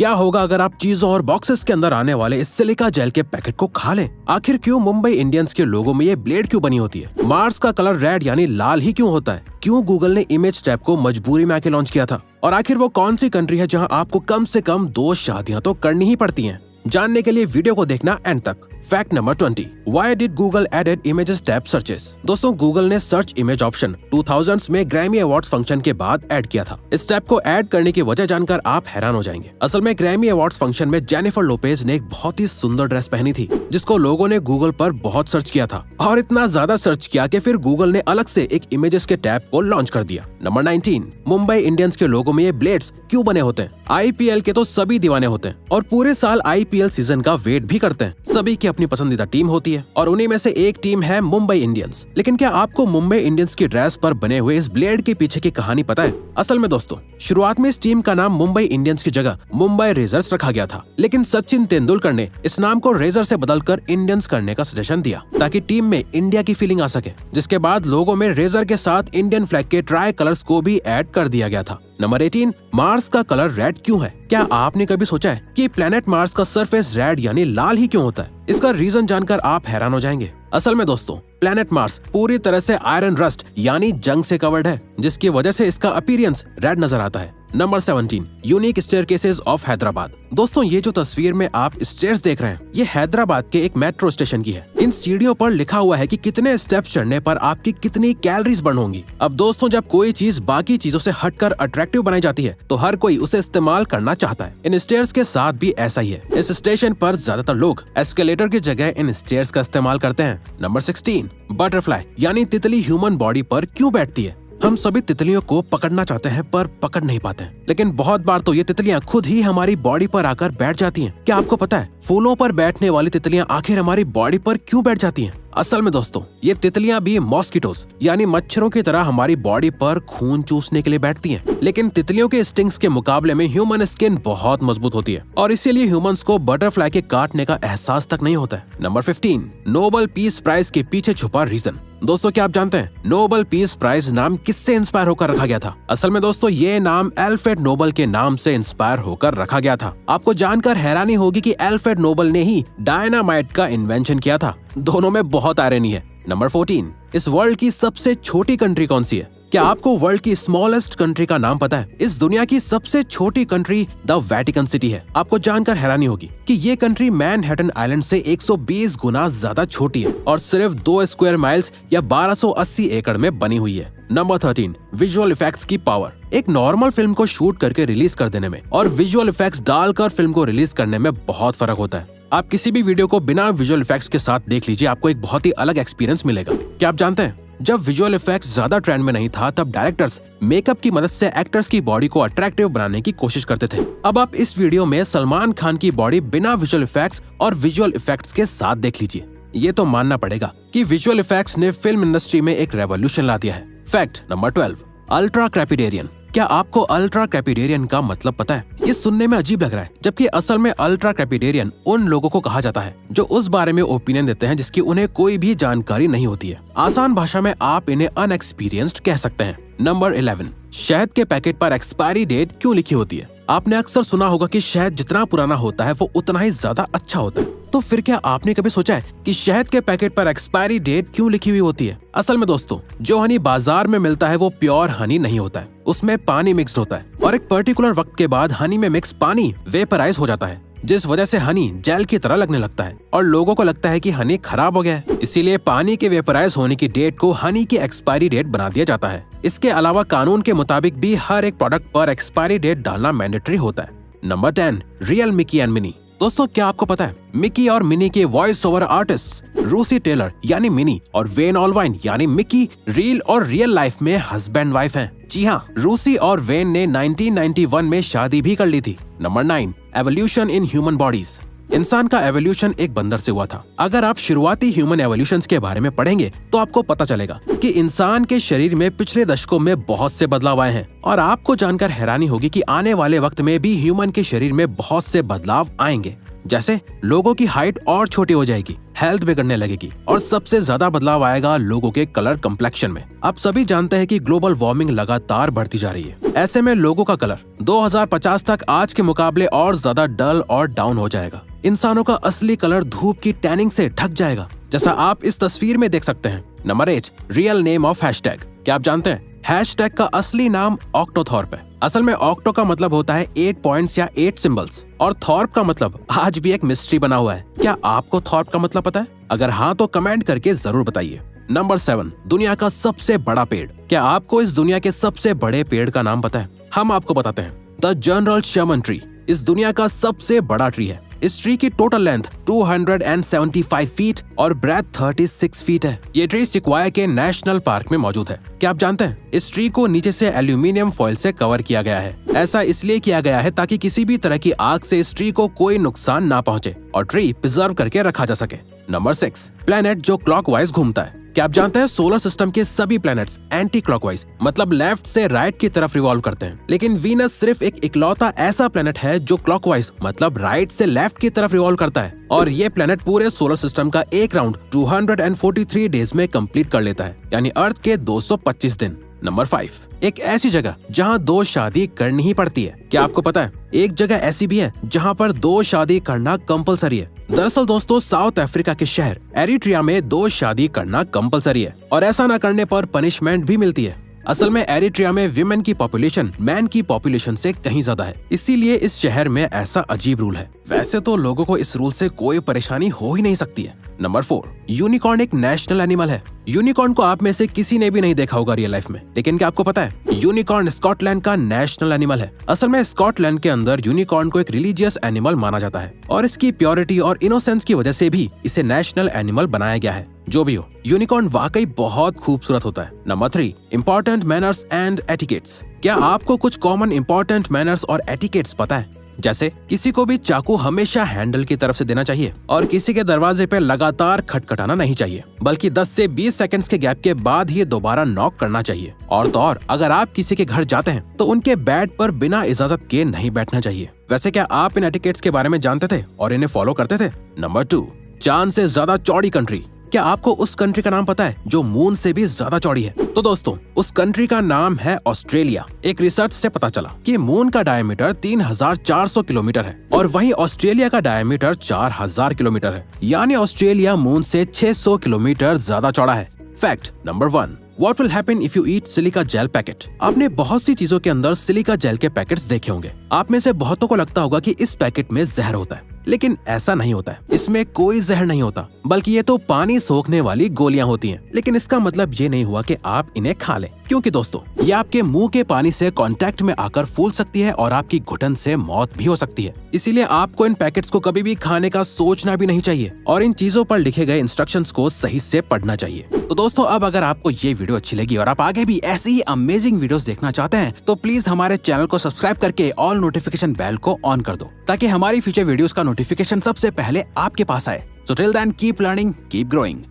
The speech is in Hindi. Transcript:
क्या होगा अगर आप चीजों और बॉक्सेस के अंदर आने वाले इस सिलिका जेल के पैकेट को खा लें? आखिर क्यों मुंबई इंडियंस के लोगों में ये ब्लेड क्यों बनी होती है? मार्स का कलर रेड यानी लाल ही क्यों होता है? क्यों गूगल ने इमेज टैब को मजबूरी में आके लॉन्च किया था? और आखिर वो कौन सी कंट्री है जहां आपको कम से कम 2 शादियां तो करनी ही पड़ती हैं? जानने के लिए वीडियो को देखना एंड तक। Fact number 20, Why did Google added images tab searches? दोस्तों, गूगल ने सर्च इमेज ऑप्शन 2000s में ग्रैमी अवार्ड्स फंक्शन के बाद ऐड किया था। इस टैब को ऐड करने की वजह जानकर आप हैरान हो जाएंगे। असल में ग्रैमी अवार्ड्स फंक्शन में जेनिफर लोपेज ने एक बहुत ही सुंदर ड्रेस पहनी थी, जिसको लोगों ने गूगल पर बहुत सर्च किया था और इतना ज्यादा सर्च किया कि फिर गूगल ने अलग से एक इमेजेस के टैब को लॉन्च कर दिया। नंबर 19, मुंबई इंडियंस के लोगों में ये ब्लेड्स क्यों बने होते हैं? IPL के तो सभी दीवाने होते हैं और पूरे साल IPL सीजन का वेट भी करते हैं। सभी की अपनी पसंदीदा टीम होती है और उन्हीं में से एक टीम है मुंबई इंडियंस। लेकिन क्या आपको मुंबई इंडियंस की ड्रेस पर बने हुए इस ब्लेड के पीछे की कहानी पता है? असल में दोस्तों, शुरुआत में इस टीम का नाम मुंबई इंडियंस की जगह मुंबई रेजर्स रखा गया था, लेकिन सचिन तेंदुलकर ने इस नाम को रेजर से बदलकर इंडियंस करने का सजेशन दिया ताकि टीम में इंडिया की फीलिंग आ सके, जिसके बाद लोगों में रेजर के साथ इंडियन फ्लैग के ट्राई कलर्स को भी ऐड कर दिया गया था। नंबर 18, मार्स का कलर रेड क्यों है? क्या आपने कभी सोचा है कि प्लेनेट मार्स का सरफेस रेड यानी लाल ही क्यों होता है? इसका रीजन जानकर आप हैरान हो जाएंगे। असल में दोस्तों, प्लेनेट मार्स पूरी तरह से आयरन रस्ट यानी जंग से कवर्ड है, जिसकी वजह से इसका अपीयरेंस रेड नजर आता है। Number 17, unique staircases of Hyderabad. दोस्तों, ये जो तस्वीर में आप स्टेयर्स देख रहे हैं, ये हैदराबाद के एक मेट्रो स्टेशन की है। इन सीढ़ियों पर लिखा हुआ है कि कितने स्टेप्स चढ़ने पर आपकी कितनी कैलोरीज बर्न होंगी। अब दोस्तों, जब कोई चीज बाकी चीजों से हटकर अट्रैक्टिव बनाई जाती है तो हर कोई उसे इस्तेमाल करना चाहता है। इन स्टेयर्स के साथ भी ऐसा ही है। इस स्टेशन पर ज्यादातर लोग एस्केलेटर की जगह इन स्टेयर्स का इस्तेमाल करते हैं। नंबर 16, बटरफ्लाई यानी तितली ह्यूमन बॉडी पर क्यों बैठती है? हम सभी तितलियों को पकड़ना चाहते हैं पर पकड़ नहीं पाते हैं, लेकिन बहुत बार तो ये तितलियां खुद ही हमारी बॉडी पर आकर बैठ जाती हैं। क्या आपको पता है फूलों पर बैठने वाली तितलियां आखिर हमारी बॉडी पर क्यों बैठ जाती हैं? असल में दोस्तों, ये तितलियां भी मॉस्किटोज यानी मच्छरों की तरह हमारी बॉडी पर खून चूसने के लिए बैठती हैं, लेकिन तितलियों के स्टिंग्स के मुकाबले में ह्यूमन स्किन बहुत मजबूत होती है और इसीलिए ह्यूमंस को बटरफ्लाई के काटने का एहसास तक नहीं होता है। नंबर 15, नोबेल पीस प्राइज के पीछे छुपा रीजन। दोस्तों, क्या आप जानते हैं नोबेल पीस प्राइज नाम किससे इंस्पायर होकर रखा गया था? असल में दोस्तों, ये नाम अल्फ्रेड नोबेल के नाम से इंस्पायर होकर रखा गया था। आपको जानकर हैरानी होगी कि अल्फ्रेड नोबेल ने ही डायनामाइट का इन्वेंशन किया था। दोनों में बहुत आयरनी है। नंबर 14, इस वर्ल्ड की सबसे छोटी कंट्री कौन सी है? क्या आपको वर्ल्ड की स्मॉलेस्ट कंट्री का नाम पता है? इस दुनिया की सबसे छोटी कंट्री द वेटिकन सिटी है। आपको जानकर हैरानी होगी कि ये कंट्री मैनहट्टन आइलैंड से 120 गुना ज्यादा छोटी है और सिर्फ 2 स्क्वायर माइल्स या 1280 एकड़ में बनी हुई है। नंबर 13, विजुअल इफेक्ट्स की पावर। एक नॉर्मल फिल्म को शूट करके रिलीज कर देने में और विजुअल इफेक्ट्स डालकर फिल्म को रिलीज करने में बहुत फर्क होता है। आप किसी भी वीडियो को बिना विजुअल इफेक्ट्स के साथ देख लीजिए, आपको एक बहुत ही अलग एक्सपीरियंस मिलेगा। क्या आप जानते हैं जब विजुअल इफेक्ट्स ज्यादा ट्रेंड में नहीं था, तब डायरेक्टर्स मेकअप की मदद से एक्टर्स की बॉडी को अट्रैक्टिव बनाने की कोशिश करते थे। अब आप इस वीडियो में सलमान खान की बॉडी बिना विजुअल इफेक्ट्स और विजुअल इफेक्ट्स के साथ देख लीजिए। ये तो मानना पड़ेगा कि विजुअल इफेक्ट्स ने फिल्म इंडस्ट्री में एक रेवोल्यूशन ला दिया है। Fact number 12, ultracrepidarian. क्या आपको अल्ट्रा क्रेपिटेरियन का मतलब पता है? ये सुनने में अजीब लग रहा है, जबकि असल में अल्ट्रा क्रेपिटेरियन उन लोगों को कहा जाता है जो उस बारे में ओपिनियन देते हैं जिसकी उन्हें कोई भी जानकारी नहीं होती है। आसान भाषा में आप इन्हें अनएक्सपीरियंस्ड कह सकते हैं। नंबर 11, शहद के पैकेट पर एक्सपायरी डेट क्यों लिखी होती है? आपने अक्सर सुना होगा कि शहद जितना पुराना होता है वो उतना ही ज्यादा अच्छा होता है। तो फिर क्या आपने कभी सोचा है कि शहद के पैकेट पर एक्सपायरी डेट क्यों लिखी हुई होती है? असल में दोस्तों, जो हनी बाजार में मिलता है वो प्योर हनी नहीं होता है, उसमें पानी मिक्स्ड होता है और एक पर्टिकुलर वक्त के बाद हनी में मिक्स पानी वेपराइज हो जाता है, जिस वजह से हनी जेल की तरह लगने लगता है और लोगों को लगता है कि हनी खराब हो गया है। इसीलिए पानी के वेपराइज होने की डेट को हनी की एक्सपायरी डेट बना दिया जाता है। इसके अलावा कानून के मुताबिक भी हर एक प्रोडक्ट पर एक्सपायरी डेट डालना मैंडेटरी होता है। Number 10, real Mickey and mini. दोस्तों, क्या आपको पता है मिकी और मिनी के वॉइस ओवर आर्टिस्ट रूसी टेलर यानी मिनी और वेन ऑलवाइन यानी मिकी रियल और रियल लाइफ में हस्बैंड वाइफ हैं। जी हाँ, रूसी और वेन ने 1991 में शादी भी कर ली थी। Number 9, evolution in human bodies. इंसान का एवोल्यूशन एक बंदर से हुआ था। अगर आप शुरुआती ह्यूमन एवोल्यूशंस के बारे में पढ़ेंगे तो आपको पता चलेगा कि इंसान के शरीर में पिछले दशकों में बहुत से बदलाव आए हैं और आपको जानकर हैरानी होगी कि आने वाले वक्त में भी ह्यूमन के शरीर में बहुत से बदलाव आएंगे। जैसे लोगों की हाइट और छोटी हो जाएगी, हेल्थ बिगड़ने लगेगी और सबसे ज्यादा बदलाव आएगा लोगों के कलर कम्प्लेक्शन में। आप सभी जानते हैं कि ग्लोबल वार्मिंग लगातार बढ़ती जा रही है। ऐसे में लोगों का कलर 2050 तक आज के मुकाबले और ज्यादा डल और डाउन हो जाएगा। इंसानों का असली कलर धूप की टैनिंग से ढक जाएगा, जैसा आप इस तस्वीर में देख सकते हैं। Number 8, real name of hashtag. क्या आप जानते हैं हैशटैग का असली नाम ऑक्टोथॉर्प है। असल में ऑक्टो का मतलब होता है 8 पॉइंट्स या 8 सिंबल्स और थॉर्प का मतलब आज भी एक मिस्ट्री बना हुआ है। क्या आपको थॉर्प का मतलब पता है? अगर हाँ तो कमेंट करके जरूर बताइए। नंबर 7, दुनिया का सबसे बड़ा पेड़। क्या आपको इस दुनिया के सबसे बड़े पेड़ का नाम पता है? हम आपको बताते हैं। द जनरल शर्मन ट्री इस दुनिया का सबसे बड़ा ट्री है। इस ट्री की टोटल लेंथ 275 फीट और ब्रेथ 36 फीट है। ये ट्री सिक्वाया के नेशनल पार्क में मौजूद है। क्या आप जानते हैं इस ट्री को नीचे से एल्यूमिनियम फॉइल से कवर किया गया है। ऐसा इसलिए किया गया है ताकि किसी भी तरह की आग से इस ट्री को कोई नुकसान ना पहुंचे और ट्री प्रिजर्व करके रखा जा सके। नंबर 6, प्लेनेट जो क्लॉकवाइज घूमता है। क्या आप जानते हैं सोलर सिस्टम के सभी प्लैनेट्स एंटी क्लॉकवाइज मतलब लेफ्ट से राइट की तरफ रिवॉल्व करते हैं, लेकिन वीनस सिर्फ एक इकलौता ऐसा प्लैनेट है जो क्लॉकवाइज मतलब राइट से लेफ्ट की तरफ रिवॉल्व करता है और ये प्लैनेट पूरे सोलर सिस्टम का एक राउंड 243 डेज में कंप्लीट कर लेता है, यानी अर्थ के 225 दिन। नंबर 5, एक ऐसी जगह जहां 2 शादी करनी ही पड़ती है। क्या आपको पता है एक जगह ऐसी भी है जहां पर 2 शादी करना कंपलसरी है? दरअसल दोस्तों साउथ अफ्रीका के शहर एरिट्रिया में 2 शादी करना कंपलसरी है और ऐसा न करने पर पनिशमेंट भी मिलती है। असल में एरिट्रिया में विमेन की पॉपुलेशन मैन की पॉपुलेशन से कहीं ज्यादा है, इसीलिए इस शहर में ऐसा अजीब रूल है। वैसे तो लोगों को इस रूल से कोई परेशानी हो ही नहीं सकती है। नंबर 4, यूनिकॉर्न एक नेशनल एनिमल है। यूनिकॉर्न को आप में से किसी ने भी नहीं देखा होगा रियल लाइफ में, लेकिन क्या आपको पता है यूनिकॉर्न स्कॉटलैंड का नेशनल एनिमल है। असल में स्कॉटलैंड के अंदर यूनिकॉर्न को एक रिलीजियस एनिमल माना जाता है और इसकी प्योरिटी और इनोसेंस की वजह से भी इसे नेशनल एनिमल बनाया गया है। जो भी हो, यूनिकॉर्न वाकई बहुत खूबसूरत होता है। Number 3, important manners and etiquettes. क्या आपको कुछ कॉमन इम्पोर्टेंट मैनर्स और एटिकेट्स पता है? जैसे किसी को भी चाकू हमेशा हैंडल की तरफ से देना चाहिए और किसी के दरवाजे पे लगातार खटखटाना नहीं चाहिए, बल्कि 10 से 20 सेकंड्स के गैप के बाद ही दोबारा नॉक करना चाहिए। और तो और अगर आप किसी के घर जाते हैं तो उनके बेड पर बिना इजाजत के नहीं बैठना चाहिए। वैसे क्या आप इन एटिकेट्स के बारे में जानते थे और इन्हें फॉलो करते थे? नंबर 2, चांद से ज्यादा चौड़ी कंट्री। क्या आपको उस कंट्री का नाम पता है जो मून से भी ज्यादा चौड़ी है? तो दोस्तों उस कंट्री का नाम है ऑस्ट्रेलिया। एक रिसर्च से पता चला कि मून का डायमीटर 3400 किलोमीटर है और वहीं ऑस्ट्रेलिया का डायमीटर 4000 किलोमीटर है, यानी ऑस्ट्रेलिया मून से 600 किलोमीटर ज्यादा चौड़ा है। Fact number 1, What will happen if you eat silica gel packet? आपने बहुत सी चीजों के अंदर सिलिका जेल के पैकेट्स देखे होंगे। आप में से बहुतों को लगता होगा कि इस पैकेट में जहर होता है, लेकिन ऐसा नहीं होता है। इसमें कोई जहर नहीं होता, बल्कि ये तो पानी सोखने वाली गोलियां होती हैं। लेकिन इसका मतलब ये नहीं हुआ कि आप इन्हें खा लें, क्योंकि दोस्तों ये आपके मुंह के पानी से कांटेक्ट में आकर फूल सकती है और आपकी घुटन से मौत भी हो सकती है। इसीलिए आपको इन पैकेट्स को कभी भी खाने का सोचना भी नहीं चाहिए और इन चीजों पर लिखे गए इंस्ट्रक्शंस को सही से पढ़ना चाहिए। तो दोस्तों अब अगर आपको ये वीडियो अच्छी लगी और आप आगे भी ऐसी ही अमेजिंग वीडियोस देखना चाहते हैं तो प्लीज हमारे चैनल को सब्सक्राइब करके ऑल नोटिफिकेशन बेल को ऑन कर दो, ताकि हमारी फ्यूचर वीडियोस का नोटिफिकेशन सबसे पहले आपके पास आए। So till then, keep learning, keep growing.